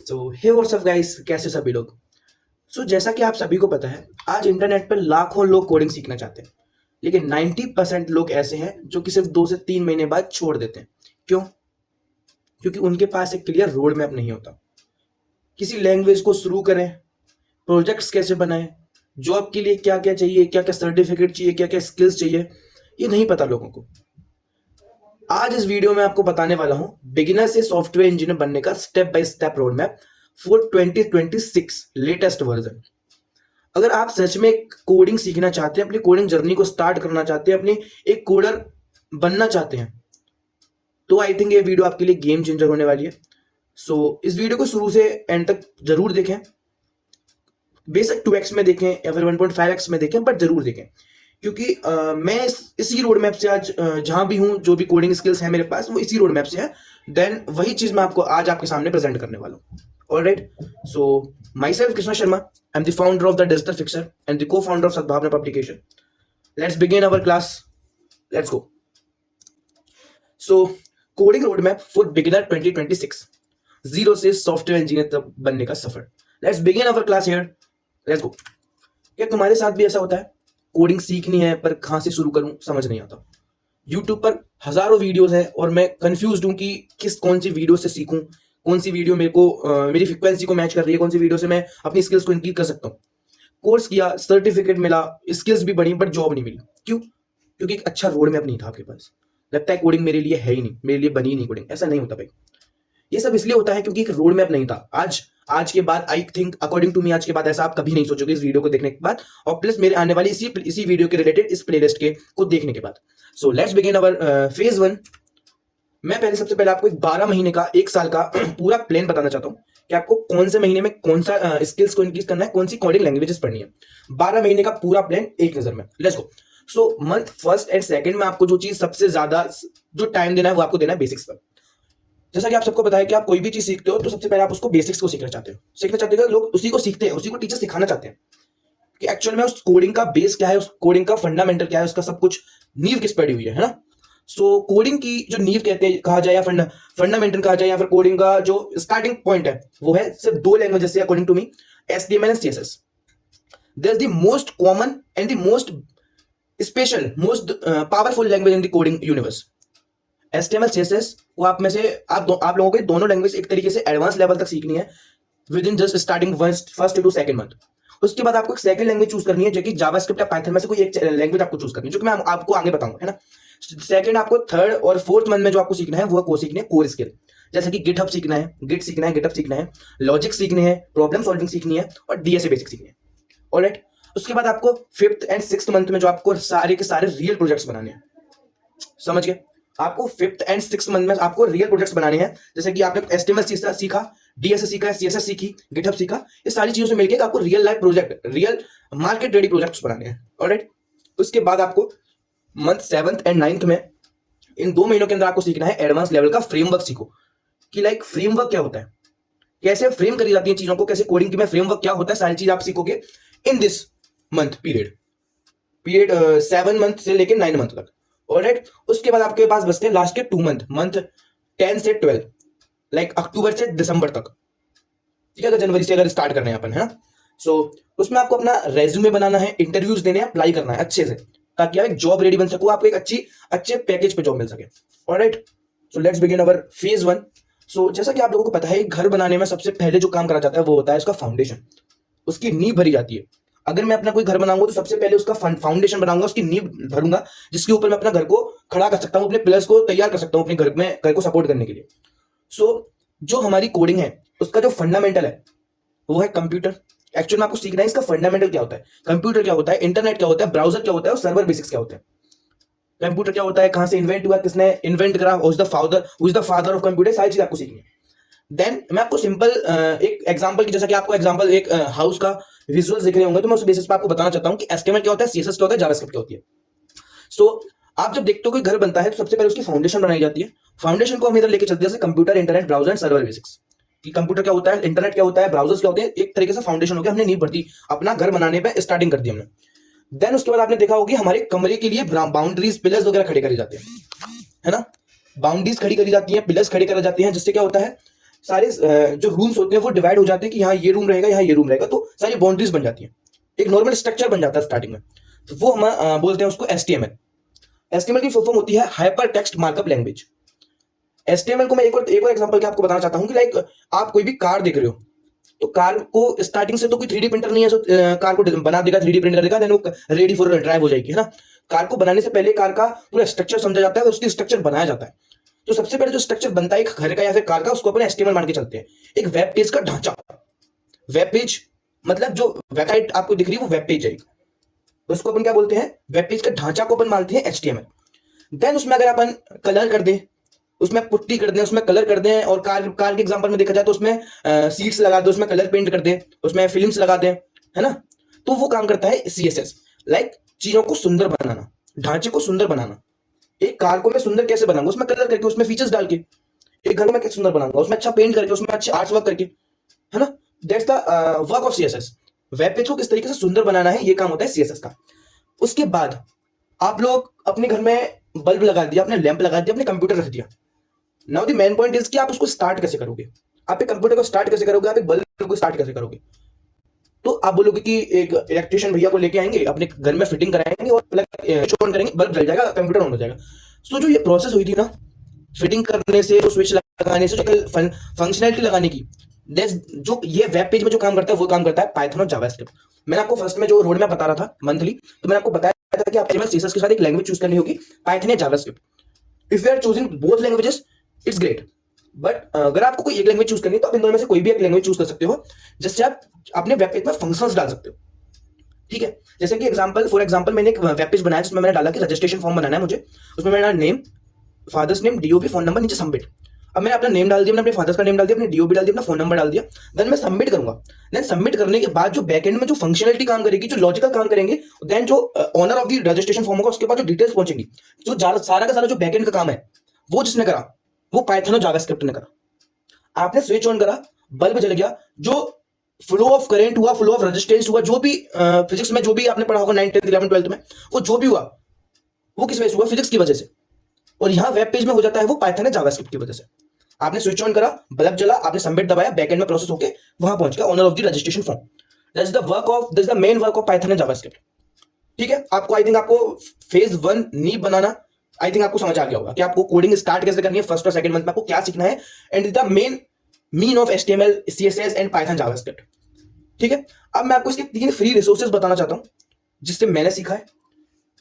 सो हे WhatsApp guys, कैसे सभी लोग। जैसा कि आप सभी को पता है, आज इंटरनेट पर लाखों लोग कोडिंग सीखना चाहते हैं, लेकिन 90% लोग ऐसे हैं जो कि सिर्फ 2 से 3 महीने बाद छोड़ देते हैं। क्यों? क्योंकि उनके पास एक क्लियर रोड मैप नहीं होता। किसी लैंग्वेज को शुरू करें, प्रोजेक्ट्स कैसे बनाएं, जॉब के लिए क्या क्या चाहिए, क्या क्या सर्टिफिकेट चाहिए, क्या क्या स्किल्स चाहिए, ये नहीं पता लोगों को। आज इस वीडियो में आपको बताने वाला हूं बिगिनर से सॉफ्टवेयर इंजीनियर बनने का step by step road map for 2026 latest version. अगर आप सच में कोडिंग सीखना चाहते हैं, अपनी कोडिंग जर्नी को स्टार्ट करना चाहते हैं, अपनी एक कोडर बनना चाहते हैं, तो आई थिंक ये वीडियो आपके लिए गेम चेंजर होने वाली है। इस वीडियो को शुरू से एंड तक जरूर देखें। बेशक 2x में देखें या फिर 1.5x में देखें, बट जरूर देखें, क्योंकि मैं इसी रोड मैप से आज जहां भी हूं, जो भी कोडिंग स्किल्स है मेरे पास, वो इसी रोड मैप से है। देन वही चीज मैं आपको आज आपके सामने प्रेजेंट करने वाला हूं। Alright, so my self Krishna Sharma, I am the founder of the digital fixer and the cofounder of Sadbhavna publication. Let's begin our class, let's go. Coding road map for beginner 2026, zero से software engineer तक बनने का सफर। Let's begin our class here, let's go. क्या तुम्हारे साथ भी ऐसा होता है? कोडिंग सीखनी है पर कहां से शुरू करूं समझ नहीं आता। यूट्यूब पर हजारों वीडियोस हैं और मैं कंफ्यूज्ड हूं कि कौन सी वीडियो से सीखूं, कौन सी वीडियो मेरे को मेरी फ्रिक्वेंसी को मैच कर रही है, कौन सी वीडियो से मैं अपनी स्किल्स को इंक्रीज कर सकता हूं। कोर्स किया, सर्टिफिकेट मिला, स्किल्स भी बढ़ी, बट जॉब नहीं मिली। क्यों? क्योंकि एक अच्छा रोड मैप नहीं था आपके पास। लगता है कोडिंग मेरे लिए है ही नहीं, मेरे लिए बनी ही नहीं कोडिंग। ऐसा नहीं होता भाई। ये सब इसलिए होता है क्योंकि एक रोड मैप नहीं था। आज के बाद I think, according to me, आज के बाद ऐसा आप कभी नहीं सोचोगे इस वीडियो को देखने के बाद, और प्लस मेरे आने वाली इसी वीडियो के रिलेटेड इस प्लेलिस्ट के को देखने के बाद। So let's begin our phase 1। मैं सबसे पहले आपको एक 12 महीने का, 1 साल का पूरा प्लान बताना चाहता हूँ कि आपको कौन से महीने में कौन सा स्किल्स को इंक्रीज करना है, कौन सी कोडिंग लैंग्वेजेस पढ़नी है। 12 महीने का पूरा प्लान एक नजर में। Let's go. Month first and second में आपको जो चीज सबसे ज्यादा जो टाइम देना है, वो आपको देना है बेसिक्स पर। जैसा कि आप सबको पता है कि आप कोई भी चीज सीखते हो तो सबसे पहले आप उसको बेसिक्स को सीखना चाहते हो। लोग उसी को सीखते हैं, उसी को टीचर सिखाना चाहते हैं कि एक्चुअल में उस कोडिंग का बेस क्या है, उस कोडिंग का फंडामेंटल क्या है, उसका सब कुछ नींव किस पड़ी हुई है ना। कोडिंग की जो नींव कहते हैं, कहा जाए, या फंडामेंटल कहा जाए, या फिर कोडिंग का जो स्टार्टिंग पॉइंट है, वो है सिर्फ 2 लैंग्वेजेस से, according to me, HTML and CSS। There is the most common and the most special, most powerful language in the coding universe. HTML CSS को आप में से आप लोगों को दोनों लैंग्वेज एक तरीके से एडवांस लेवल तक सीखनी है within just starting first to second month. उसके बाद आपको एक सेकंड लैंग्वेज चूज करनी है, जो कि जावास्क्रिप्ट या पाइथन में से कोई एक लैंग्वेज आपको चूज करनी है, जो कि मैं आपको आगे बताऊंगा, है ना। सेकंड, आपको थर्ड और फोर्थ मंथ में जो आपको सीखना है वो को सीखने कोर स्किल, जैसे कि गिटहब सीखना है, गिट सीखना है, गिटहब सीखना है, लॉजिक सीखने हैं, प्रॉब्लम सॉल्विंग सीखनी है, और DSA बेसिक सीखनी है। ऑलराइट, उसके बाद आपको फिफ्थ एंड सिक्स्थ मंथ में जो आपको सारे के सारे रियल प्रोजेक्ट्स बनाने हैं। समझ गए? आपको फिफ्थ एंड सिक्स्थ मंथ में आपको रियल प्रोजेक्ट्स बनाने हैं, जैसे कि आपने HTML सीखा, DSA सीखा, CSS सीखी, GitHub सीखा। ये सारी चीजों से मिलकर आपको real life project, real market ready projects बनाने हैं। ऑलराइट, उसके बाद आपको मंथ 7th एंड 9th में, इन 2 महीनों के अंदर आपको सीखना है एडवांस लेवल का फ्रेमवर्क। सीखो कि लाइक फ्रेमवर्क क्या होता है, कैसे फ्रेम करी जाती है चीजों को, कैसे कोडिंग में फ्रेमवर्क क्या होता है, सारी चीज आप सीखोगे in this month period 7 month से लेकर 9 मंथ तक। ऑलराइट, उसके बाद आपके पास बचते हैं लास्ट के 2 मंथ 10 से 12, लाइक अक्टूबर से दिसंबर तक। ठीक है, अगर जनवरी से अगर स्टार्ट करने हैं अपन, है ना। उसमें आपको अपना रेज्यूमे बनाना है, इंटरव्यूज देने हैं, अप्लाई करना है अच्छे से, ताकि आप एक जॉब रेडी बन सको, आपको एक अच्छे पैकेज पे जॉब मिल सके। Alright, let's begin our phase 1। जैसा कि आप लोगों को पता है, घर बनाने में सबसे पहले जो काम करा जाता है वो होता है उसका फाउंडेशन, उसकी नींव भरी जाती है। अगर मैं अपना कोई घर बनाऊंगा तो सबसे पहले उसका फाउंडेशन बनाऊंगा, उसकी नींव भरूंगा, जिसके ऊपर मैं अपना घर को खड़ा कर सकता हूं, अपने पिलर्स को तैयार कर सकता हूं अपने घर को सपोर्ट करने के लिए। जो हमारी कोडिंग है, उसका जो फंडामेंटल है वो है कंप्यूटर। एक्चुअली में आपको सीखना है इसका फंडामेंटल क्या होता है, कंप्यूटर क्या होता है, इंटरनेट क्या होता है, ब्राउजर क्या होता है, और सर्वर बेसिक्स क्या होते हैं। कंप्यूटर क्या होता है, कहां से इन्वेंट हुआ, किसने इन्वेंट करा, who is the father of computer, सारी चीज आपको सीखनी है। देन मैं आपको सिंपल एक एग्जांपल की, जैसा कि आपको एग्जांपल एक हाउस का विजुअल्स दिख रहे होंगे, तो मैं उस बेसिस पे आपको बताना चाहता हूं कि HTML क्या होता है, CSS क्या होता है, जावास्क्रिप्ट क्या होती है। आप जब देखते हो कोई घर बनता है तो सबसे पहले उसकी फाउंडेशन बनाई जाती है। फाउंडेशन को हम इधर लेके चलते हैं, जैसे computer, internet, browser and server basics. कि कंप्यूटर क्या होता है, इंटरनेट क्या होता है, ब्राउजर्स क्या होते हैं, एक तरीके से फाउंडेशन हो गया, हमने नींव भर दी, अपना घर बनाने पे स्टार्टिंग कर दी हमने। देन उसके बाद आपने देखा होगी हमारे कमरे के लिए बाउंड्रीज, पिलर्स वगैरह खड़े करे जाते हैं, है ना। बाउंड्रीज खड़ी करी जाती हैं, पिलर्स खड़े करे जाते हैं, जिससे क्या होता है, सारे जो रूम्स होते हैं वो डिवाइड हो जाते हैं कि यहाँ ये रूम रहेगा, यहाँ ये रूम रहेगा, तो सारी बाउंड्रीज बन जाती है, एक नॉर्मल स्ट्रक्चर बन जाता है स्टार्टिंग में। तो वो हम बोलते हैं उसको एचटीएमएल। एचटीएमएल की फुल फॉर्म होती है hyper text markup language. HTML को मैं एक और एग्जांपल के आपको बताना चाहता हूँ कि लाइक आप कोई भी कार देख रहे हो, तो कार को स्टार्टिंग से तो कोई 3D प्रिंटर नहीं है, कार को बना देगा, 3D प्रिंटर देगा, देन वो रेडी फॉर ड्राइव हो जाएगी, है ना। कार को बनाने से पहले कार का पूरा स्ट्रक्चर समझा जाता है, उसकी स्ट्रक्चर बनाया जाता है। तो सबसे पहले जो स्ट्रक्चर बनता है एक घर का या फिर कार का, उसको अपन एचटीएमएल मान के चलते हैं। एक वेब पेज का ढांचा, वेब पेज मतलब जो वेबसाइट आपको दिख रही है वो वेब पेज है, उसको अपन क्या बोलते हैं, वेब पेज का ढांचा को अपन मानते हैं एचटीएमएल। देन उसमें अगर अपन कलर कर दें, उसमें पुट्टी कर दें, उसमें कलर कर दें, और कार के एग्जांपल में देखा जाए तो उसमें सीट्स लगा दे, उसमें कलर पेंट कर दें, उसमें फिल्म्स लगा दें, है ना। तो वो काम करता है सीएसएस, लाइक चीजों को सुंदर बनाना, ढांचे को सुंदर बनाना। एक कार को मैं सुंदर कैसे बनाऊंगा, उसमें कलर करके, उसमें फीचर्स डाल के। एक घर को मैं कैसे सुंदर बनाऊंगा, उसमें अच्छा पेंट करके, उसमें अच्छे आर्ट्स वर्क करके, है ना। That's the work of CSS. Web page को किस तरीके से सुंदर बनाना है, ये काम होता है सीएसएस का। उसके बाद आप लोग अपने घर में बल्ब लगा दिया, अपने लैंप लगा दिया, अपने कंप्यूटर रख दिया। Now the main point is कि आप उसको स्टार्ट कैसे करोगे, आप एक कंप्यूटर को स्टार्ट कैसे करोगे, आप एक बल्ब को स्टार्ट कैसे करोगे। तो आप बोलोगे कि एक इलेक्ट्रिशियन भैया को लेके आएंगे, अपने घर में फिटिंग कराएंगे और प्लग ऑन करेंगे, बल्ब जल जाएगा, कंप्यूटर ऑन हो जाएगा। सो जो ये प्रोसेस हुई थी ना, फिटिंग करने से, स्विच लगाने से, फंक्शनैलिटी लगाने की, जो ये वेब पेज में जो काम करता है वो काम करता है पाइथन और जावास्क्रिप्ट। मैंने आपको फर्स्ट में जो रोड मैप बता रहा था मंथली, तो मैंने आपको बताया था कि आपको सीएसएस के साथ एक लैंग्वेज चूज करनी होगी, पाइथन या JavaScript. If you are choosing both languages it's great, but अगर आपको कोई एक लैंग्वेज चूज करनी है तो आप इन दोनों में से कोई भी एक लैंग्वेज चूज कर सकते हो, जिससे आप अपने वेब पेज में फंक्शंस डाल सकते हो। ठीक है, जैसे कि फॉर एग्जांपल मैंने एक वेब पेज बनाया जिसमें मैंने डाला कि रजिस्ट्रेशन फॉर्म बनाना है मुझे, उसमें मेरा name, father's name, DOB, phone number, नीचे सबमिट। अब मैंने अपना नेम डाल दिया, मैंने अपने फादर्स का नेम डाल दिया, अपनी डीओबी डाल दिया, अपना फोन नंबर डाल दिया, देन मैं सबमिट करूंगा। देन सबमिट करने के बाद जो बैकएंड में जो फंक्शनलिटी काम करेगी, जो लॉजिकल काम करेंगे, देन जो owner of the registration form होगा उसके बाद जो डिटेल्स पहुंचेगी, जो सारा का सारा जो बैकएंड का काम है वो जिसने करा, वो पाइथन और जावास्क्रिप्ट ने करा। आपने स्विच ऑन करा, बल्ब जल गया, जो फ्लो ऑफ करंट हुआ, फ्लो ऑफ रेजिस्टेंस हुआ, जो भी फिजिक्स में जो भी आपने पढ़ा होगा 9th 10th 11th 12th में, वो जो भी हुआ वो किस वजह से हुआ, फिजिक्स की वजह से। और यहाँ वेब पेज में हो जाता है वो पाइथन या जावास्क्रिप्ट की वजह से। आपने स्विच ऑन करा, बल्ब जला, आपने सबमिट दबाया, बैकएंड में प्रोसेस होके वहां पहुंच गया owner of the registration form. That's the main work of Python and JavaScript. ठीक है, आपको आई थिंक आपको फेज 1 नींव बनाना आई थिंक आपको समझ आ गया होगा कि आपको कोडिंग स्टार्ट कैसे करनी है, फर्स्ट और सेकंड मंथ में आपको क्या सीखना है, and the main mean of HTML, CSS and Python JavaScript. ठीक है, अब मैं आपको इसके 3 फ्री रिसोर्सेज बताना चाहता हूं जिससे मैंने सीखा है।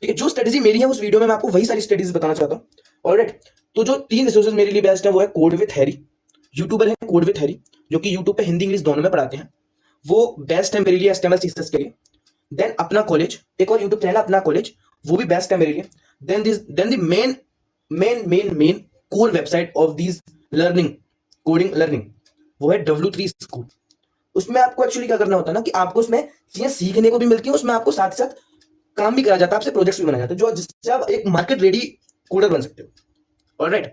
ठीक है, जो स्ट्रेटेजी मेरी है उस वीडियो में मैं आपको वही सारी स्ट्रेटेजीज बताना चाहता हूं। ऑलराइट, तो जो 3 रिसोर्सेज मेरे लिए बेस्ट है वो है कोड विथ हैरी, यूट्यूबर है कोड विथ हैरी, जो कि यूट्यूब पे हिंदी इंग्लिश दोनों में पढ़ाते हैं, वो बेस्ट है मेरे लिए एचटीएमएल सीएसएस के लिए। देन अपना कॉलेज, एक और यूट्यूब चैनल अपना कॉलेज, वो भी बेस्ट है मेरे लिए। Then the main core website of this learning, coding learning, वो है W3 स्कूल। उसमें आपको एक्चुअली क्या करना होता है ना कि आपको उसमें चीजें सीखने को भी मिलती है, उसमें आपको साथ साथ काम भी करा जाता है, आपसे प्रोजेक्ट्स भी बनाए जाते हैं, जो जिससे आप एक मार्केट रेडी कोडर बन सकते हो। ऑलराइट,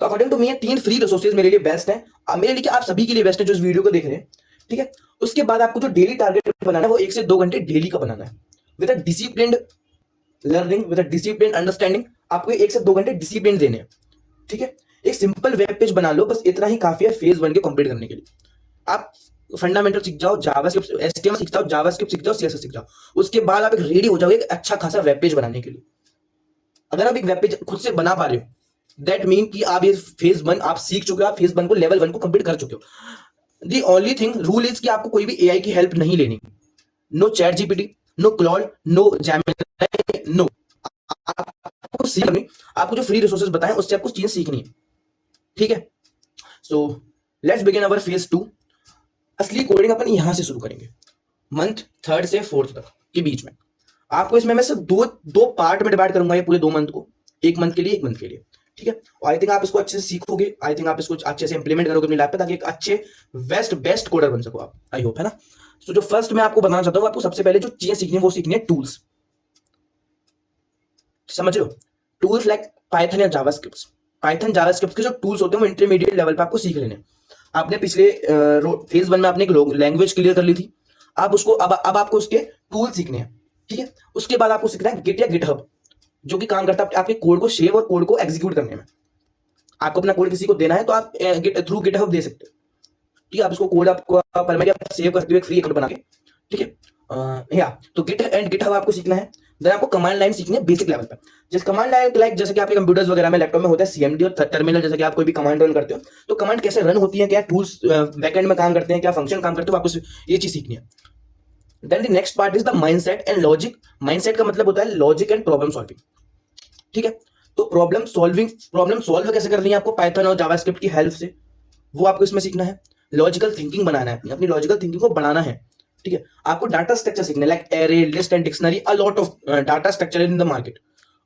तो अकॉर्डिंग टू मी ये 3 फ्री रिसोर्सेज मेरे लिए बेस्ट है, मेरे लिए आप सभी के लिए बेस्ट है जो इस वीडियो को देख रहे हैं। ठीक है, उसके बाद आपको जो डेली टारगेट बनाना है वो 1 से 2 घंटे डेली का बनाना है, with a disciplined learning, with a disciplined understanding. आपको 1 से 2 घंटे डिसिप्लिन देने हैं। ठीक है, एक सिंपल वेब पेज बना लो, बस इतना ही काफी है फेज 1 के कंप्लीट करने के लिए। आप फंडामेंटल सीख जाओ, जावास्क्रिप्ट, एचटीएमएल सीख जाओ, जावास्क्रिप्ट सीख जाओ, सीएसएस सीख जाओ, उसके बाद आप एक रेडी हो जाओगे एक अच्छा खासा वेब पेज बनाने के लिए। अगर आप एक वेब पेज खुद से बना पा रहे हो, दैट मीन कि आप ये फेज 1 आप सीख चुके हो, आप फेज 1 को, लेवल 1 को कंप्लीट कर चुके हो। The only thing rule is कि आपको कोई भी एआई की हेल्प नहीं लेनी, no ChatGPT, no Claude, no Gemini, no. आपको सीखनी, आपको जो फ्री रिसोर्सेज बताएं उससे आपको चीजें सीखनी है। ठीक है, so let's begin our phase 2। असली कोडिंग अपन यहां से शुरू करेंगे, मंथ 3rd से 4th तक के बीच में। आपको इसमें मैं सिर्फ दो पार्ट में डिवाइड करूंगा ये पूरे 2 मंथ को, 1 मंथ के लिए, 1 मंथ के लिए। ठीक है, और आई थिंक आप इसको अच्छे से सीखोगे, आई थिंक आप इसको अच्छे से इंप्लीमेंट करोगे अपनी लाइफ पे, ताकि एक अच्छे बेस्ट कोडर बन सको आप, आई होप, है ना। तो जो फर्स्ट मैं आपको बताना चाहता हूँ, आपको सबसे पहले जो चीजें सीखनी है वो सीखनी है टूल्स। समझ लो, टूल्स लाइक पाइथन या जावास्क्रिप्ट। पाइथन जावास्क्रिप्ट के जो टूल्स होते हैं वो इंटरमीडिएट लेवल पे आपको सीख लेने। आपने पिछले फेज 1 में आपने एक लैंग्वेज क्लियर कर ली थी, आप उसको अब आपको उसके टूल सीखने हैं। ठीक है, उसके बाद आपको सीखना है गिट या गिटहब, जो कि काम करता है आपके कोड को सेव और कोड को एग्जीक्यूट करने में। आपको अपना कोड किसी को देना है तो आप थ्रू गिटहब दे सकते हो। ठीक है, आप इसको कोड आपको परमानेंटली आप सेव करते हो एक फ्री अकाउंट बना के। ठीक है, या तो गिट एंड गिटहब आपको सीखना है। देन आपको कमांड लाइन सीखनी है बेसिक लेवल पर। जिस कमांड लाइन लाइक जैसे कि आपके कंप्यूटर्स वगैरह में लैपटॉप में होता है सीएमडी और टर्मिनल, जैसे कि आप कोई भी कमांड रन करते हो तो कमांड कैसे रन होती है, क्या टूल्स बैकएंड में काम करते हैं, क्या फंक्शन काम करते हो, आपको ये चीज सीखनी है। Then the next part is the mindset and logic. Mindset का मतलब होता है लॉजिक एंड प्रॉब्लम सॉल्विंग। ठीक है, तो प्रॉब्लम सॉल्व कैसे करनी है आपको पाइथन और जावास्क्रिप्ट की हेल्प से, वो आपको इसमें सीखना है। लॉजिकल थिंकिंग बनाना है, अपनी लॉजिकल थिंकिंग को बढ़ाना है। ठीक है, आपको डाटा स्ट्रक्चर सीखना है like array, list and dictionary, a lot of data structure in the market.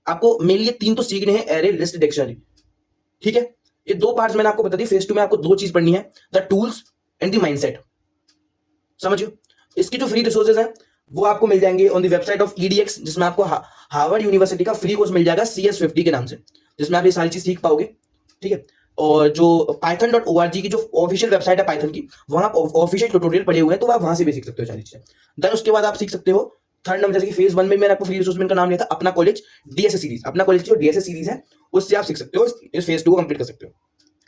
आपको मेनली 3 तो सीखने हैं, एरे, लिस्ट, डिक्शनरी। ठीक है, ये 2 पार्ट्स मैंने आपको बता दी। फेज 2 में आपको 2 चीज पढ़नी है, the tools and the mindset. समझियो, इसकी जो फ्री रिसोर्सेज है वो आपको मिल जाएंगे on the website of EDX, जिसमें आपको हार्वर्ड यूनिवर्सिटी का फ्री कोर्स मिल जाएगा CS50 के नाम से, जिसमें आप ये सारी चीज सीख पाओगे। ठीक है, और जो python.org की जो ऑफिशियल वेबसाइट है पाइथन की, वहां आप ऑफिशियल ट्यूटोरियल पढ़े हुए हैं, तो आप वहां से भी सीख सकते हो सारी चीजें। देन उसके बाद आप सीख सकते हो थर्ड नंबर, जैसे कि फेज 1 में मैंने आपको फ्री रिसोर्स का नाम लिया था अपना कॉलेज DSS सीरीज। अपना कॉलेज की जो DSS सीरीज है उससे आप सीख सकते हो, इस फेज 2 को कंप्लीट कर सकते हो।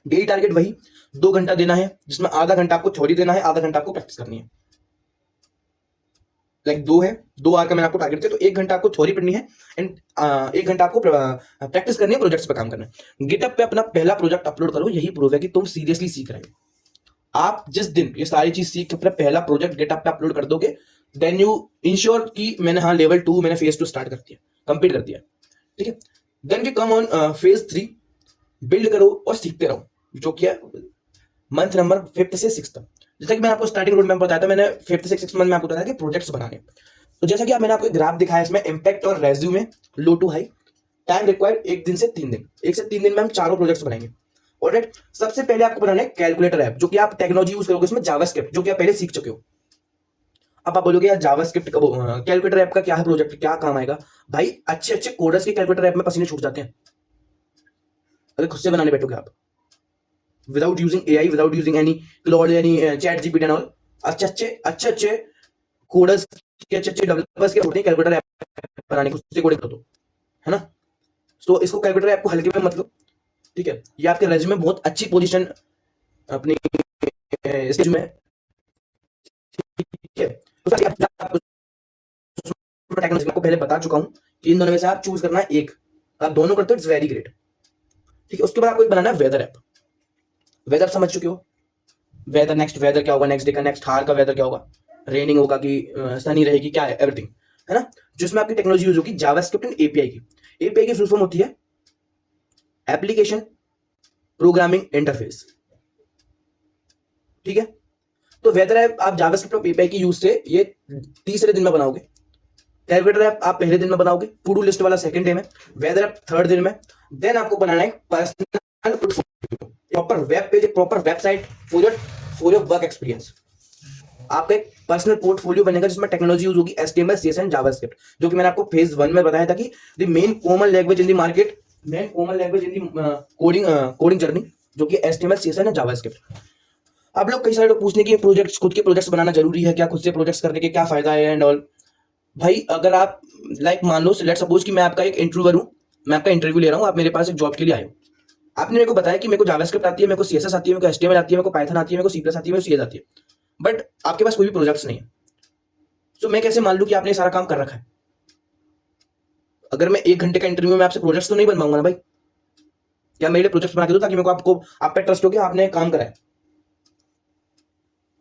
डेली टारगेट वही 2 घंटा देना है, जिसमें आधा घंटा आपको थ्योरी देना है, आधा घंटा आपको प्रैक्टिस करनी है। लाइक 2 है, 2 आवर का मैंने आपको टारगेट दिया, तो 1 घंटा आपको थ्योरी पढ़नी है एंड 1 घंटा आपको प्रैक्टिस करनी है, प्रोजेक्ट्स पे काम करना है। गिटहब पे अपना पहला प्रोजेक्ट अपलोड करो, यही प्रूफ है कि तुम सीरियसली सीख रहे हो। आप जिस दिन ये सारी चीज सीख के अपना पहला प्रोजेक्ट गिटहब पे अपलोड कर दोगे, देन यू इंश्योर कि मैंने हाँ लेवल 2 मैंने फेज 2 स्टार्ट कर दिया, कंप्लीट कर दिया। ठीक है, then we come on phase 3। Build करो और सीखते रहो, जो कि है मंथ नंबर 5th से 6th तक। जैसा कि मैंने आपको स्टार्टिंग रोड मैप बताया था, मैंने 5th से 6th मंथ में आपको बताया था कि प्रोजेक्ट्स बनाने। तो जैसा कि मैंने आपको एक ग्राफ दिखाया, इसमें इंपैक्ट और resume, low to high, time required 1 दिन से 3 दिन। 1 से 3 दिन में हम चारों प्रोजेक्ट्स बनाएंगे। ऑलराइट, सबसे पहले आपको बनाना है कैलकुलेटर ऐप, जो कि आप टेक्नोलॉजी यूज करोगे इसमें जावास्क्रिप्ट, जो कि आप पहले सीख चुके हो। अब आप बोलोगे यार जावास्क्रिप्ट कैलकुलेटर ऐप का क्या है, प्रोजेक्ट क्या काम आएगा? भाई अच्छे अच्छे कोडर्स के कैलकुलेटर ऐप में पसीने छूट जाते हैं अगर खुद से बनाने बैठोगे आप, without using AI, without using any cloud, any chat GPT and all. अच्छे कोडर्स के, अच्छे डेवलपर्स के होते हैं कैलकुलेटर ऐप बनाने को, उससे कोडिंग कर दो, है ना। तो इसको कैलकुलेटर ऐप को हल्के में मतलब। ठीक है, ये आपके रेज्यूमे में बहुत अच्छी पोजीशन अपनी इसके में। ठीक है, तो आपको पहले बता चुका हूं कि इन दोनों में से आप चूज करना है एक, आप दोनों करते हो, इट्स वेरी ग्रेट। ठीक है, उसके बाद आपको एक बनाना है वेदर ऐप। वेदर समझ चुके हो, वेदर, नेक्स्ट वेदर क्या होगा, नेक्स्ट डे का, नेक्स्ट हार का वेदर क्या होगा, रेनिंग होगा कि सनी रहेगी, क्या है, एवरीथिंग, है ना। जिसमें आपकी टेक्नोलॉजी यूज होगी जावास्क्रिप्ट एंड API की। API की फुल फॉर्म होती है एप्लीकेशन प्रोग्रामिंग इंटरफेस। ठीक है, तो वेदर ऐप आप जावास्क्रिप्ट और API की यूज से ये तीसरे दिन में बनाओगे। कैलकुलेटर ऐप आप पहले दिन में बनाओगे, टू डू लिस्ट वाला सेकंड डे में, वेदर ऐप थर्ड दिन में। देन आपको बनाना है personal portfolio, proper web page, proper website for your work experience. आपका एक पर्सनल पोर्टफोलियो बनेगा जिसमें टेक्नोलॉजी यूज होगी HTML, CSS एंड जावास्क्रिप्ट, जो कि मैंने आपको फेज 1 में बताया था कि the main common language in the market, main common language in the coding journey, जो कि HTML, CSS एंड जावास्क्रिप्ट। आप लोग कई सारे लोग पूछने की प्रोजेक्ट्स, खुद के प्रोजेक्ट्स बनाना जरूरी है क्या, खुद से प्रोजेक्ट्स करने के क्या फायदा है एंड ऑल। भाई अगर आप लाइक मान लो, लेट्स सपोज कि मैं आपका एक इंटरव्यूअर हूं, मैं आपका इंटरव्यू ले रहा हूं, आप मेरे पास एक जॉब के लिए आए हो। आपने मेरे को बताया कि मेरे को जावास्क्रिप्ट आती है, मेरे को CSS आती है, मेरे को HTML आती है, मेरे को पाइथन आती है, मेरे को C+ आती है, मेरे को CS आती है, बट आपके पास कोई भी प्रोजेक्ट्स नहीं है। तो मैं कैसे मान लूं कि आपने सारा काम कर रखा है? अगर मैं 1 घंटे का इंटरव्यू में आपसे प्रोजेक्ट्स तो नहीं बनवाऊंगा ना भाई। क्या मेरे लिए प्रोजेक्ट्स बना के दो ताकि मेरे को आपको आप पे ट्रस्ट हो कि आपने काम करा है।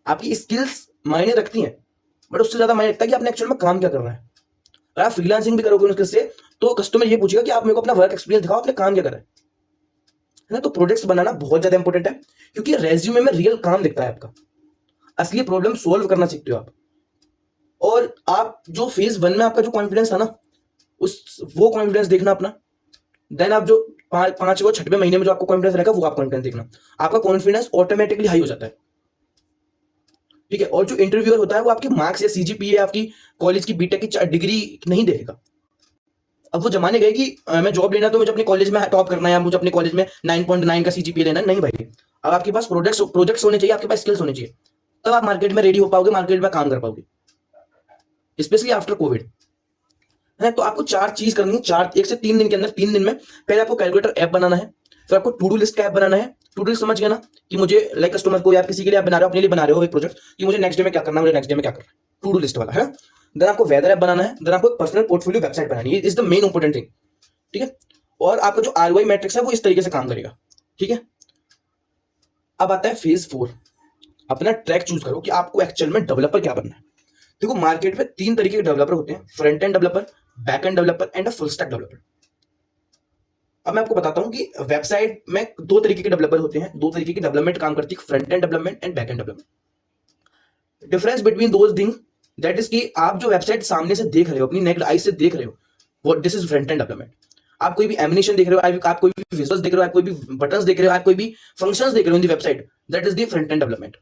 आपकी स्किल्स मायने रखती हैं, बट उससे ज्यादा मायने रखता है कि आपने एक्चुअल में काम क्या कर रहा है। अगर आप फ्रीलांसिंग भी करोगे उसके से, तो कस्टमर ये पूछेगा कि आप मेरे को अपना वर्क एक्सपीरियंस दिखाओ, आपने काम क्या करा है ना। तो प्रोजेक्ट्स बनाना बहुत ज्यादा इंपॉर्टेंट है, क्योंकि रेज्यूमे में रियल काम दिखता है आपका, असली प्रॉब्लम सोल्व करना सीखते हो आप। और आप जो फेज 1 में आपका जो कॉन्फिडेंस था ना, वो कॉन्फिडेंस देखना अपना। देन आप जो 5वें 6वें महीने में जो आपको कॉन्फिडेंस रहेगा, वो आप कॉन्फिडेंस देखना, आपका कॉन्फिडेंस ऑटोमेटिकली हाई हो जाता है। ठीक है, और जो इंटरव्यूअर होता है वो आपके मार्क्स या CGPA, आपकी कॉलेज की बीटेक की डिग्री नहीं देखेगा। अब वो जमाने गए कि मैं जॉब लेना तो मुझे अपने कॉलेज में टॉप करना है, या मुझे अपने कॉलेज में 9.9 का CGPA लेना है। नहीं भाई, अब आपके पास प्रोजेक्ट्स होने चाहिए, आपके पास स्किल्स होने चाहिए, तब आप मार्केट में रेडी हो पाओगे, मार्केट में काम कर पाओगे, स्पेशली आफ्टर कोविड, है। तो आपको 4 चीज करनी है, 1 से 3 दिन के अंदर। 3 दिन में पहले आपको कैलकुलेटर ऐप बनाना है, फिर आपको टू डू लिस्ट का ऐप बनाना है। टू डू लिस्ट समझ गया ना, कि मुझे लाइक कस्टमर को या किसी के लिए आप बना रहे हो, अपने लिए बना रहे हो एक प्रोजेक्ट, कि मुझे नेक्स्ट डे में क्या करना है, मुझे नेक्स्ट डे में क्या करना है, टू डू लिस्ट वाला है। देन आपको वेदर ऐप बनाना है। देन आपको पर्सनल पोर्टफोलियो वेबसाइट बनानी है, is the main important thing. ठीक है, और आपका जो आरओआई मैट्रिक्स है वो इस तरीके से काम करेगा। ठीक है, अब आता है फेज 4। अपना ट्रैक चूज करो कि आपको एक्चुअल में डेवलपर क्या बनना है। देखो मार्केट में 3 तरीके के डेवलपर होते हैं, front end developer, back end developer and full stack developer. अब मैं आपको बताता हूं कि वेबसाइट में 2 तरीके के डेवलपर होते हैं, 2 तरीके की डेवलपमेंट काम करती है, front end development and back end development. Difference between those thing that is कि आप जो वेबसाइट सामने से देख रहे हो, अपनी नेक्ड आई से देख रहे हो, वो this is front end development. आप कोई भी एनिमेशन देख रहे हो, आप कोई भी विजुअल्स देख रहे हो, आप कोई भी बटन्स देख रहे हो, आप कोई भी फंक्शंस देख रहे हो in the website, that is the front end development.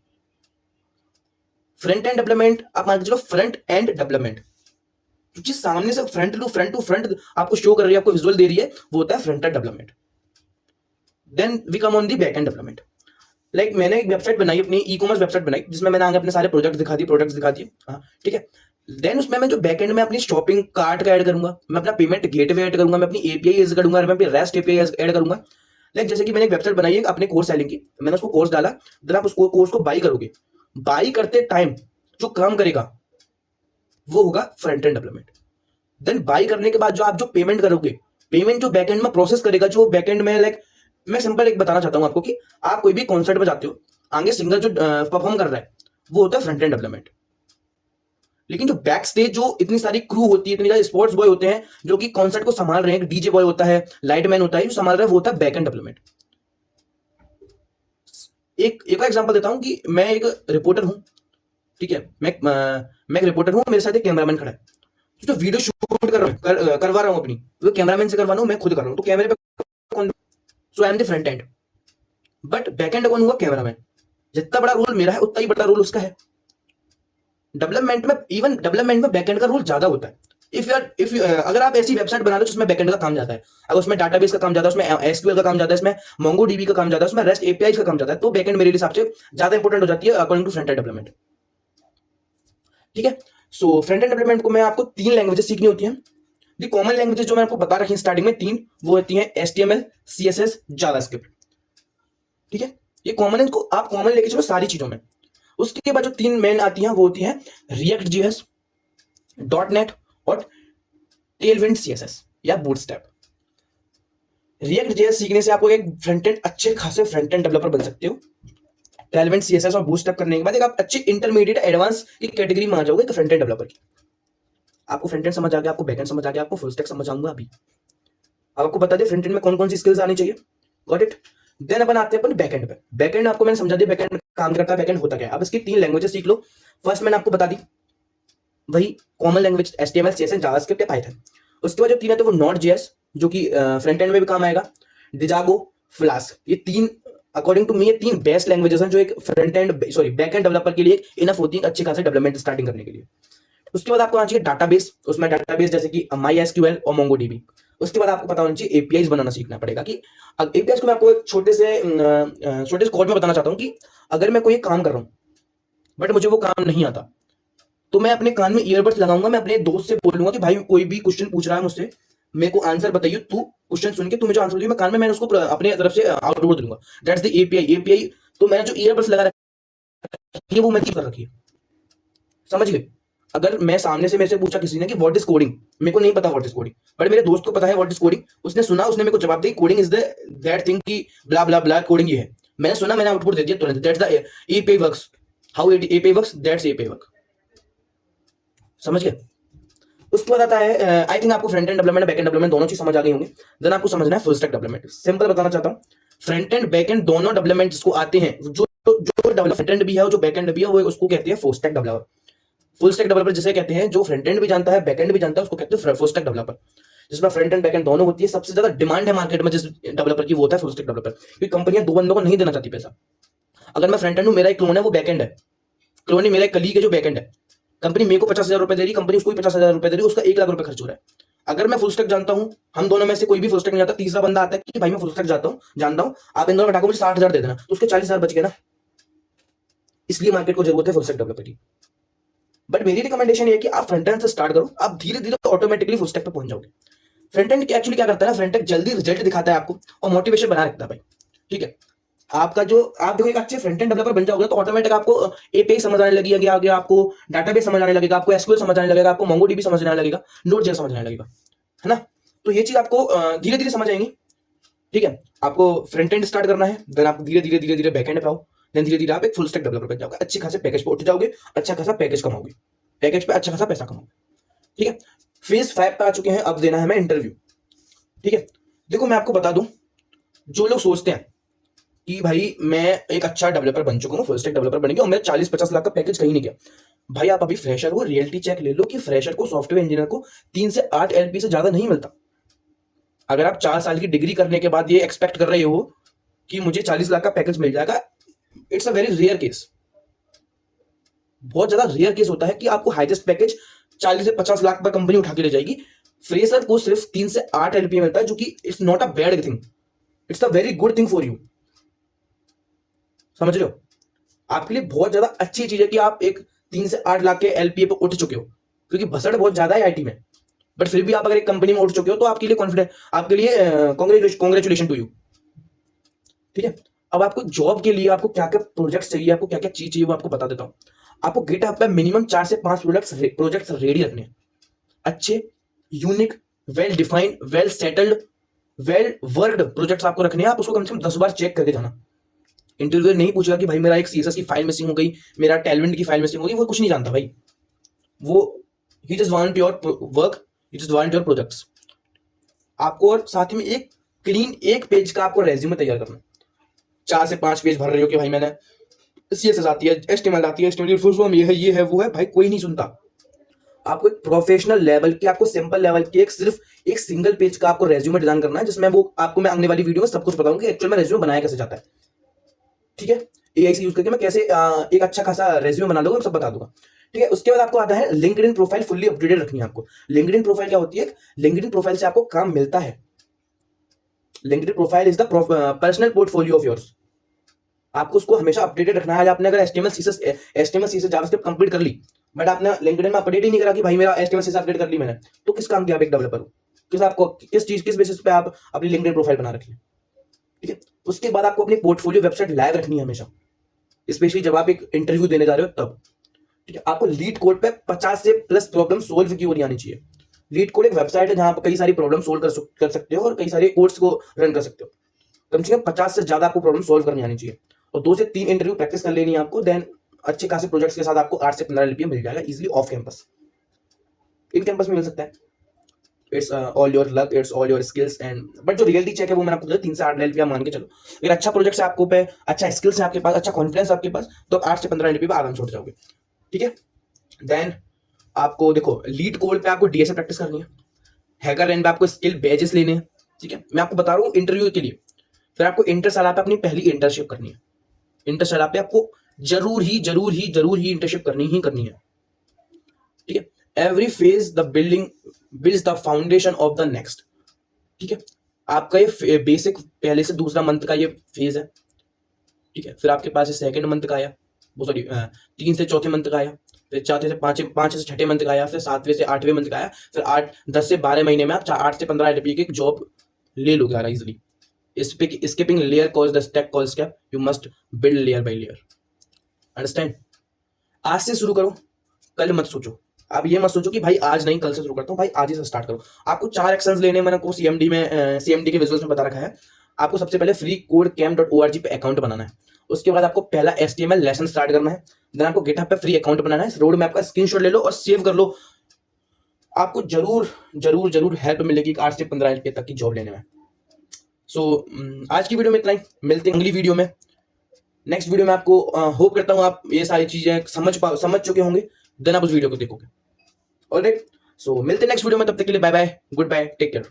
Front end development आप मान के चलो, फ्रंट एंड डेवलपमेंट जो चीज सामने से फ्रंट टू फ्रंट आपको शो कर रही है, आपको विजुअल दे रही है, वो होता है front end development. Then we come on the back end development. Like मैंने एक वेबसाइट बनाई, अपनी ई कॉमर्स वेबसाइट बनाई, जिसमें मैंने आगे अपने सारे प्रोडक्ट्स दिखा दिए। हाँ, ठीक है। देन उसमें मैं जो बैक एंड में अपनी शॉपिंग कार्ट का ऐड करूंगा, मैं अपना पेमेंट गेटवे ऐड करूंगा, मैं अपनी एपीआई ऐड करूंगा, मैं अपनी रेस्ट एपीआई ऐड करूंगा। लाइक जैसे कि मैंने एक वेबसाइट बनाई है अपने कोर्स सेलिंग की, मैंने उसको कोर्स डाला, देन आप उसको कोर्स को बाई करोगे। बाई करते टाइम जो काम करेगा वो होगा front end development. Then buy करने के बाद जो आप जो पेमेंट करोगे, पेमेंट जो बैकएंड में प्रोसेस करेगा, जो बैकएंड में लाइक मैं सिंपल एक बताना चाहता हूं आपको कि आप कोई भी कॉन्सर्ट में जाते हो, आगे सिंगर जो परफॉर्म कर रहा है वो होता है फ्रंट एंड डेवलपमेंट। लेकिन जो बैक स्टेज जो इतनी सारी क्रू होती है, इतनी सारी स्पोर्ट्स बॉय होते हैं जो कि कॉन्सर्ट को संभाल रहे हैं, डीजे बॉय होता है, लाइट मैन होता है, जो संभाल रहा है वो होता है बैक एंड डेवलपमेंट। एक एग्जांपल देता हूं कि मैं एक रिपोर्टर हूं, ठीक है, मैं एक रिपोर्टर हूं, मेरे साथ एक कैमरामैन खड़ा है, जो वीडियो शूट करवा रहा हूं अपनी, वो कैमरामैन से करवा रहा हूं, मैं खुद कर रहा हूं, तो कैमरे पे कौन, so I am the front end, but back end कौन हुआ, कैमरामैन। जितना बड़ा रोल मेरा है उतना ही बड़ा रोल उसका है। डेवलपमेंट में बैक एंड का रोल ज्यादा होता है। अगर आप ऐसी वेबसाइट बना लो जिसमें बैकएंड का काम जाता है, अगर उसमें डाटाबेस का काम जाता है, उसमें एसक्यूएल का काम जाता है, इसमें मोंगोडीबी का काम जाता है, उसमें रेस्ट एपीआई का काम जाता है, तो बैकएंड मेरे हिसाब से ज्यादा इंपॉर्टेंट हो जाती है according to front end development. ठीक है, सो फ्रंट एंड डेवलपमेंट को मैं आपको 3 लैंग्वेजेस सीखनी होती हैं। दी कॉमन लैंग्वेजेस जो मैं आपको बता रखी स्टार्टिंग में 3, वो होती हैं एचटीएमएल, सीएसएस, जावास्क्रिप्ट। ठीक है, ये कॉमन है, इसको आप कॉमन लेके चलो सारी चीजों में। उसके बाद जो 3 मेन आती हैं वो होती हैं रिएक्ट जीएस, डॉट नेट और टेलविंड सीएसएस या बूटस्ट्रैप। रिएक्ट जेएस सीखने से आपको एक फ्रंट एंड अच्छे खासे फ्रंट एंड डेवलपर बन सकते हो। टेलविंड सीएसएस और बूटस्ट्रैप करने के बाद एक आप अच्छी इंटरमीडिएट एडवांस की कैटेगरी में आ जाओगे फ्रंट एंड डेवलपर की। आपको फ्रंट एंड समझ आ गया, आपको बैक एंड समझ आ गया, आपको फुल स्टैक समझ आऊंगा अभी। अब आपको बता दे फ्रंट एंड में कौन कौन सी स्किल्स आनी चाहिए। Got it. देन अपन आते हैं अपन बैक एंड पे। बैक एंड आपको मैंने समझा दिया, बैक एंड काम करता है, बैक एंड होता क्या है। अब इसकी 3 लैंग्वेजेस सीख लो। फर्स्ट मैंने आपको बता दी वही common language HTML, CSS, JavaScript या पाइथन। उसके बाद जो 3 आते हैं वो नॉट जेएस, जो कि फ्रंट एंड में भी काम आएगा, डिजागो, फ्लास्क। ये 3 अकॉर्डिंग टू मी ये 3 बेस्ट लैंग्वेजेस हैं जो एक front end back end developer के लिए इनफ होती है अच्छे खासे डेवलपमेंट स्टार्टिंग करने के लिए। उसके बाद आपको आना चाहिए डाटाबेस, उसमें डाटाबेस जैसे कि MySQL और MongoDB। उसके बाद आपको पता होना चाहिए एपीआईज बनाना सीखना पड़ेगा। कि एपीआईज को मैं आपको एक छोटे से कोड में बताना चाहता हूँ कि अगर मैं कोई काम कर रहा हूँ बट मुझे वो काम नहीं आता, तो मैं अपने कान में ईयरबड्स लगाऊंगा, मैं अपने दोस्त से बोलूंगा कि भाई कोई भी क्वेश्चन पूछ रहा है मुझसे, मेरे को आंसर बताइए, तू क्वेश्चन सुन के तुम्हें जो आंसर दिया मैं कान में, मैंने उसको अपने तरफ से आउटपुट दूंगा। That's the API. तो मैंने जो ईयरबड्स लगा रखी है वो मैंने कर रखी है, समझ गए। अगर मैं सामने से मेरे से पूछा किसी ने कि व्हाट इज कोडिंग, मेरे को नहीं पता व्हाट इज कोडिंग, बट मेरे दोस्त को पता है व्हाट इज कोडिंग, उसने सुना, उसने मेरे को जवाब दिया coding is the that thing की ब्ला ब्ला ब्ला, कोडिंग ये है। मैंने सुना, मैंने आउटपुट दे दिया तुरंत। That's the API works, how API works, that's API work. समझ गए। उसके बाद आता है आई थिंक आपको front end development back end development दोनों चीज समझ आ गई होंगी। देन आपको समझना है फुल स्टैक डेवलपमेंट। सिंपल बताना चाहता हूं, फ्रंट एंड बैक एंड दोनों डेवलपमेंट जिसको आते हैं, जो जो डेवलप फ्रंट एंड भी है और जो बैक एंड भी है, वो उसको कहते हैं full stack developer. Full stack developer जिसे कहते हैं जो फ्रंट एंड भी जानता है बैक एंड भी जानता है, उसको कहते हैं फुल स्टैक डेवलपर। जिसमें फ्रंट एंड बैक एंड दोनों होती है। सबसे ज्यादा डिमांड है मार्केट में जिस डेवलपर की, वो होता है फुल स्टैक डेवलपर, क्योंकि कंपनियां 2 बंदों को नहीं देना चाहती पैसा। अगर मैं फ्रंट एंड हूं, मेरा एक क्लोन है वो बैक एंड है, क्लोन ही मेरा एक कलीग है जो बैक एंड है, कंपनी मेरे को 50,000 रुपए दे रही, कंपनी उसको 50,000 रुपए दे रही, उसका 1 लाख रुपए खर्च हो रहा है। अगर मैं फुल स्टैक जानता हूं, हम दोनों में से कोई भी फुल स्टैक नहीं जानता, तीसरा बंदा आता है कि भाई मैं फुल स्टैक जानता हूं, आप इन दोनों घटाकर मुझे 60,000 दे देना, तो उसके 40,000 बच गए ना। इसलिए मार्केट को जरूरत है फुल स्टैक डेवलपर की। बट मेरी रिकमेंडेशन ये है कि आप फ्रंट एंड से स्टार्ट करो, आप धीरे धीरे ऑटोमेटिकली फुल स्टैक पे पहुंच जाओगे। फ्रंट एंड एक्चुअली क्या करता है ना, फ्रंट एंड जल्दी रिजल्ट दिखाता है आपको और मोटिवेशन बना रखता है भाई। ठीक है, आपका जो आप देखो एक अच्छे फ्रंट एंड डेवलपर बन जाओगे तो ऑटोमेटिक आपको एपीआई समझ आने लगेगी, आगे आपको डाटाबेस समझ आने लगेगा, आपको एसक्यूएल समझ आने लगेगा, आपको मोंगोडीबी समझ आने लगेगा, नोड.जेएस समझ आने लगेगा, है ना। तो ये चीज आपको धीरे धीरे समझ आएंगी। ठीक है, आपको फ्रंट एंड स्टार्ट करना है, देन आप धीरे धीरे बैक एंड पे आओ, देन धीरे धीरे आप एक फुल स्टैक डेवलपर बन जाओगे, अच्छे खासे पैकेज पे उठ जाओगे, अच्छा खासा पैकेज कमाओगे, पैकेज पे अच्छा खासा पैसा कमाओगे। ठीक है, फेज 5 पे आ चुके हैं, अब देना है हमें इंटरव्यू। ठीक है, देखो मैं आपको बता दूं, जो लोग सोचते हैं कि भाई मैं एक अच्छा डेवलपर बन चुका हूँ, फुल स्टैक डेवलपर बन गया और मेरा 40-50 लाख का पैकेज कहीं नहीं गया, भाई आप अभी फ्रेशर हो, रियलिटी चेक ले लो कि फ्रेशर को, सॉफ्टवेयर इंजीनियर को 3 से 8 एलपी से ज्यादा नहीं मिलता। अगर आप 4 साल की डिग्री करने के बाद ये एक्सपेक्ट कर रहे हो कि मुझे 40 लाख का पैकेज मिल जाएगा, it's a very rare case. बहुत ज्यादा रेयर केस होता है कि आपको हाईएस्ट पैकेज 40 से 50 लाख पर कंपनी उठा के ले जाएगी। फ्रेशर को सिर्फ 3 से 8 एलपी मिलता है, जो कि it's not a bad thing, it's a very good thing for you. समझ रहे हो, आपके लिए बहुत ज्यादा अच्छी चीज है कि आप एक 3 से 8 लाख के एलपीए पे उठ चुके हो, क्योंकि भसड़ बहुत ज्यादा है आईटी में, बट फिर भी आप अगर एक कंपनी में उठ चुके हो तो आपके लिए कॉन्फिडेंट, आपके लिए कॉन्ग्रेचुलेशन टू यू। ठीक है, अब आपको जॉब के लिए आपको क्या क्या प्रोजेक्ट्स चाहिए, आपको क्या क्या चीज चाहिए, वो आपको बता देता हूँ। आपको गिटहब पे मिनिमम 4 से 5 प्रोजेक्ट्स रेडी रखने हैं, अच्छे, unique, well defined, well settled, well worked projects आपको रखने हैं। आप उसको कम से कम 10 बार चेक करके जाना। इंटरव्यूअर नहीं पूछेगा कि भाई मेरा एक सीएसएस की फाइल मिसिंग हो गई, मेरा टैलेंट की फाइल मिसिंग हो गई, वो कुछ नहीं जानता भाई। वो he just want your work, he just want your projects. आपको और साथ में एक क्लीन 1 पेज का आपको रेज्यूमे तैयार करना। 4 से 5 पेज भर रहे हो कि भाई मैंने सीएसएस आती है, एचटीएमएल आती है, एचटीएमएल फुल फॉर्म ये है वो है, भाई कोई नहीं सुनता। आपको एक प्रोफेशनल लेवल की, आपको सिंपल लेवल की एक सिर्फ एक सिंगल पेज का आपको रेज्यूमे डिजाइन करना है, जिसमें वो आपको मैं अगले वाली वीडियो में सब कुछ बताऊंगा कि एक्चुअल में रेज्यूमे बनाया कैसे जाता है। ठीक है, एआई से यूज करके मैं कैसे एक अच्छा खासा रेज्यूमे बना लूंगा, सब बता दूंगा। ठीक है, उसके बाद आपको आता है लिंक्डइन प्रोफाइल फुल्ली अपडेटेड रखनी है आपको। लिंक्डइन प्रोफाइल क्या होती है? लिंक्डइन प्रोफाइल से आपको काम मिलता है। LinkedIn profile is the personal portfolio of yours. आपको उसको हमेशा अपडेटेड रखना है। आपने अगर एचटीएमएल सीएसएस जावास्क्रिप्ट कंप्लीट कर ली, बट आपने लिंक्डइन में अपडेट ही नहीं करा कि भाई मेरा एचटीएमएल सीएसएस अपडेट कर ली मैंने, तो किस काम की आप एक डेवलपर हो? किस बेसिस पे आप अपनी लिंक्डइन प्रोफाइल बना रखी है? ठीक है, उसके बाद आपको अपनी पोर्टफोलियो वेबसाइट लाइव रखनी है हमेशा, स्पेशली जब आप एक इंटरव्यू देने जा रहे हो तब। ठीक है, आपको लीड कोड पे 50 से प्लस प्रॉब्लम सोल्व की नहीं आनी चाहिए। लीड कोड एक वेबसाइट है जहां आप कई सारी प्रॉब्लम सोल्व कर सकते हो और कई सारे कोड्स को रन कर सकते हो। कम से कम 50 से ज्यादा आपको प्रॉब्लम सोल्व करनी आनी चाहिए और 2 से 3 इंटरव्यू प्रैक्टिस कर लेनी है आपको। देन अच्छे खासे प्रोजेक्ट्स के साथ आपको 8 से 15 एलपीए मिल जाएगा easily off campus. In campus में मिल सकता है, it's all your luck, it's all your skills and, but जो रियलिटी चेक है वो मैंने आपको 3 से 8 एलपीए मान के चलो। अगर अच्छा प्रोजेक्ट है आपको पे, अच्छा स्किल्स है आपके पास, अच्छा कॉन्फिडेंस आपके पास, तो 8 से 15 एलपीए पे आराम से उठ जाओगे। ठीक है, देन आपको देखो लीड कोड पे आपको डीएसए प्रैक्टिस करनी है, हैकर रैंक पे आपको स्किल बैजेस लेने हैं। ठीक है, मैं आपको बता रहा हूँ इंटरव्यू के लिए। फिर आपको इंटरसाला पे अपनी पहली इंटर्नशिप करनी है। इंटरसाला पे आपको जरूर ही इंटर्नशिप करनी है। ठीक है, every phase the building builds the foundation of the next. ठीक है, आपका ये बेसिक पहले से दूसरा मंथ का ये फेज है। ठीक है, फिर आपके पास सेकंड मंथ का आया, वो सॉरी 3 से चौथे मंथ का आया, फिर चौथे से पांच से छठे मंथ का आया, फिर 7वें से 8वें मंथ का आया, फिर 10 से 12 महीने में आप 8 से 15 एलपी की जॉब ले लोगे यार easily. Skipping layer cause the step call step, you must build layer by layer. Understand? आज से शुरू करो, कल मत सोचो। आप ये मत सोचो कि भाई आज नहीं कल से शुरू करता हूँ, भाई आज ही से स्टार्ट करो। आपको 4 एक्शंस लेने मैंने को सीएमडी के विजुअल्स में बता रखा है। आपको सबसे पहले freecodecamp.org पे अकाउंट बनाना है। उसके बाद आपको पहला HTML लेसन स्टार्ट करना है। देन आपको गिटहब पे फ्री अकाउंट बनाना है। इस रोड मैप का स्क्रीनशॉट ले लो और सेव कर लो। आपको जरूर हेल्प मिलेगी 8 से 15 एलपीए तक की जॉब लेने में। सो आज की वीडियो में इतना ही, मिलते हैं अगली वीडियो में। नेक्स्ट वीडियो में आपको होप करता हूँ आप ये सारी चीजें समझ चुके होंगे, देन आप उस वीडियो को देखोगे। ऑलराइट, सो मिलते हैं नेक्स्ट वीडियो में, तब तक के लिए bye bye, goodbye, take care.